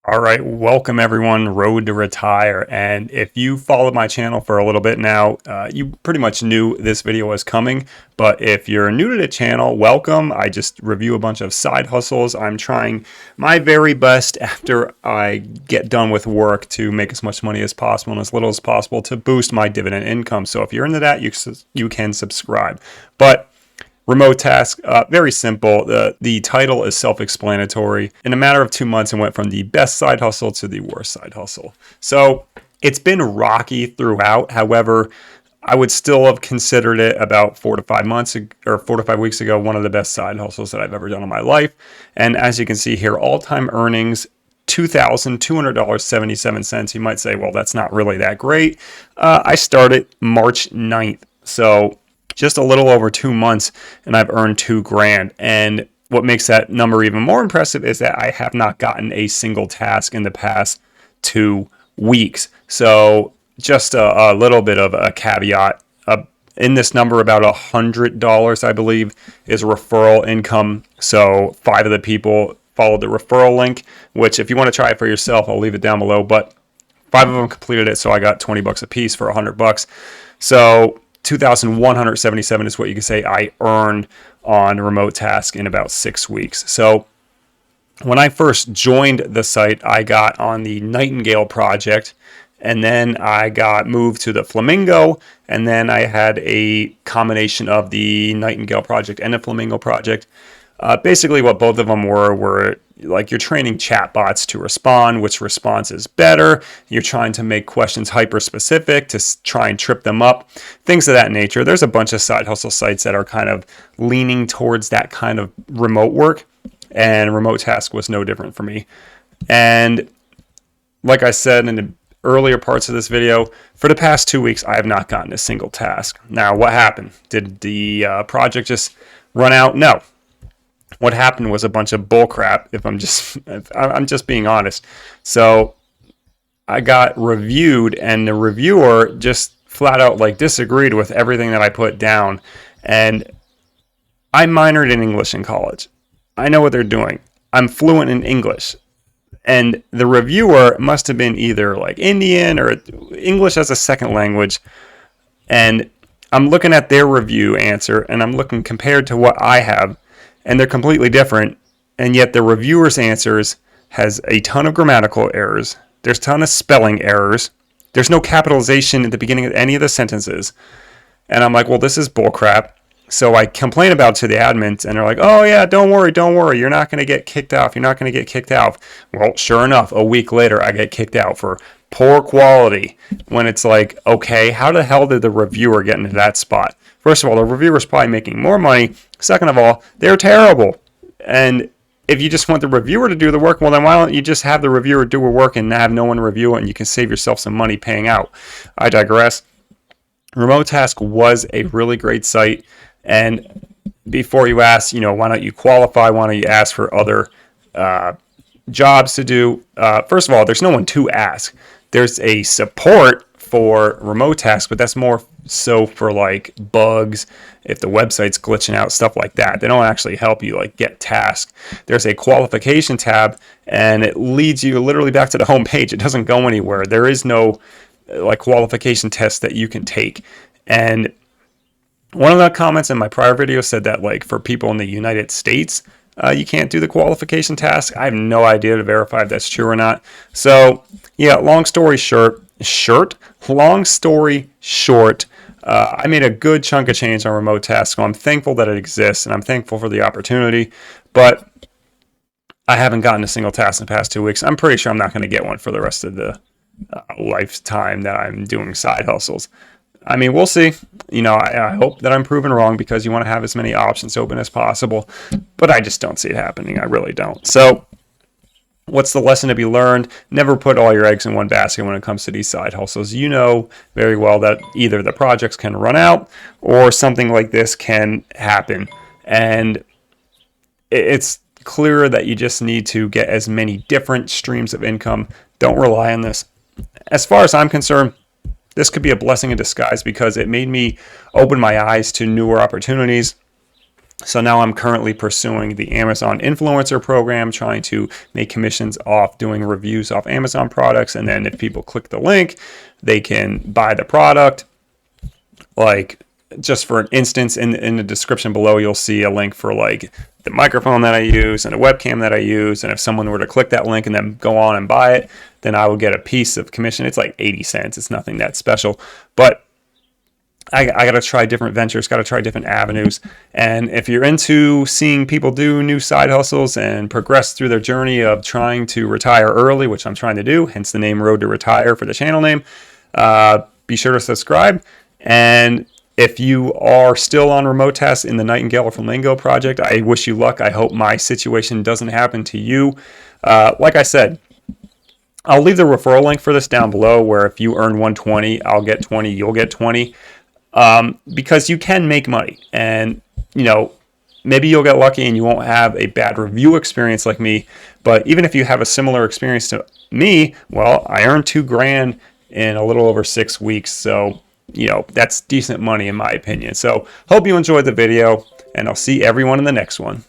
All right, welcome everyone, Road to Retire. And if you followed my channel for a little bit now, you pretty much knew this video was coming. But if you're new to the channel, welcome. I just review a bunch of side hustles. I'm trying my very best after I get done with work to make as much money as possible and as little as possible to boost my dividend income. So if you're into that, you can subscribe. But Remotasks, very simple. The title is self-explanatory. In a matter of 2 months, it went from the best side hustle to the worst side hustle. So it's been rocky throughout. However, I would still have considered it about 4 to 5 months or 4 to 5 weeks ago one of the best side hustles that I've ever done in my life. And as you can see here, all-time earnings $2,200.77. You might say, well, that's not really that great. I started March 9th. So just a little over 2 months and I've earned $2,000. And what makes that number even more impressive is that I have not gotten a single task in the past 2 weeks. So just a little bit of a caveat. In this number, about $100, I believe, is referral income. So 5 of the people followed the referral link, which if you want to try it for yourself, I'll leave it down below. But 5 of them completed it, so I got $20 a piece for $100. So 2,177 is what you can say I earned on Remotasks in about 6 weeks. So when I first joined the site, I got on the Nightingale project, and then I got moved to the Flamingo, and then I had a combination of the Nightingale project and the Flamingo project. Basically what both of them were like you're training chatbots to respond, which response is better. You're trying to make questions hyper specific to try and trip them up, things of that nature. There's a bunch of side hustle sites that are kind of leaning towards that kind of remote work, and Remotasks was no different for me. And like I said in the earlier parts of this video, for the past 2 weeks, I have not gotten a single task. Now, what happened? Did the project just run out? No. What happened was a bunch of bullcrap, if I'm just being honest. So I got reviewed, and the reviewer just flat out like disagreed with everything that I put down. And I minored in English in college. I know what they're doing. I'm fluent in English. And the reviewer must have been either like Indian or English as a second language. And I'm looking at their review answer, and I'm looking compared to what I have, and they're completely different, and yet the reviewer's answers has a ton of grammatical errors. There's a ton of spelling errors. There's no capitalization at the beginning of any of the sentences. And I'm like, well, this is bullcrap. So I complain about it to the admins, and they're like, oh yeah, don't worry. You're not going to get kicked off. Well, sure enough, a week later, I get kicked out for poor quality, when it's like, okay, how the hell did the reviewer get into that spot? First of all, the reviewer's probably making more money. Second of all, they're terrible. And if you just want the reviewer to do the work, well, then why don't you just have the reviewer do a work and have no one review it, and you can save yourself some money paying out. I digress. Remotasks was a really great site. And before you ask, why don't you qualify? Why don't you ask for other jobs to do? First of all, there's no one to ask. There's a support for Remotasks, but that's more so for like bugs, if the website's glitching out, stuff like that. They don't actually help you like get tasks. There's a qualification tab, and it leads you literally back to the home page. It doesn't go anywhere. There is no like qualification test that you can take. And one of the comments in my prior video said that like for people in the United States, you can't do the qualification task. I have no idea to verify if that's true or not. So yeah, long story short, I made a good chunk of change on Remotasks, so I'm thankful that it exists, and I'm thankful for the opportunity, but I haven't gotten a single task in the past 2 weeks. I'm pretty sure I'm not going to get one for the rest of the lifetime that I'm doing side hustles. I mean, we'll see. I hope that I'm proven wrong, because you want to have as many options open as possible, but I just don't see it happening. I really don't. So what's the lesson to be learned? Never put all your eggs in one basket when it comes to these side hustles. You know very well that either the projects can run out or something like this can happen. And it's clear that you just need to get as many different streams of income. Don't rely on this. As far as I'm concerned, this could be a blessing in disguise, because it made me open my eyes to newer opportunities. So now I'm currently pursuing the Amazon influencer program, trying to make commissions off doing reviews off Amazon products. And then if people click the link, they can buy the product. Like, just for an instance, in the description below, you'll see a link for like the microphone that I use and a webcam that I use. And if someone were to click that link and then go on and buy it, then I would get a piece of commission. It's like 80 cents. It's nothing that special. But I got to try different ventures, got to try different avenues. And if you're into seeing people do new side hustles and progress through their journey of trying to retire early, which I'm trying to do, hence the name Road to Retire for the channel name, be sure to subscribe. And if you are still on Remotasks in the Nightingale and Flamingo project, I wish you luck. I hope my situation doesn't happen to you. Like I said, I'll leave the referral link for this down below, where if you earn 120, I'll get 20, you'll get 20. Because you can make money, and maybe you'll get lucky and you won't have a bad review experience like me. But even if you have a similar experience to me, well, I earned $2,000 in a little over 6 weeks. So, that's decent money in my opinion. So hope you enjoyed the video, and I'll see everyone in the next one.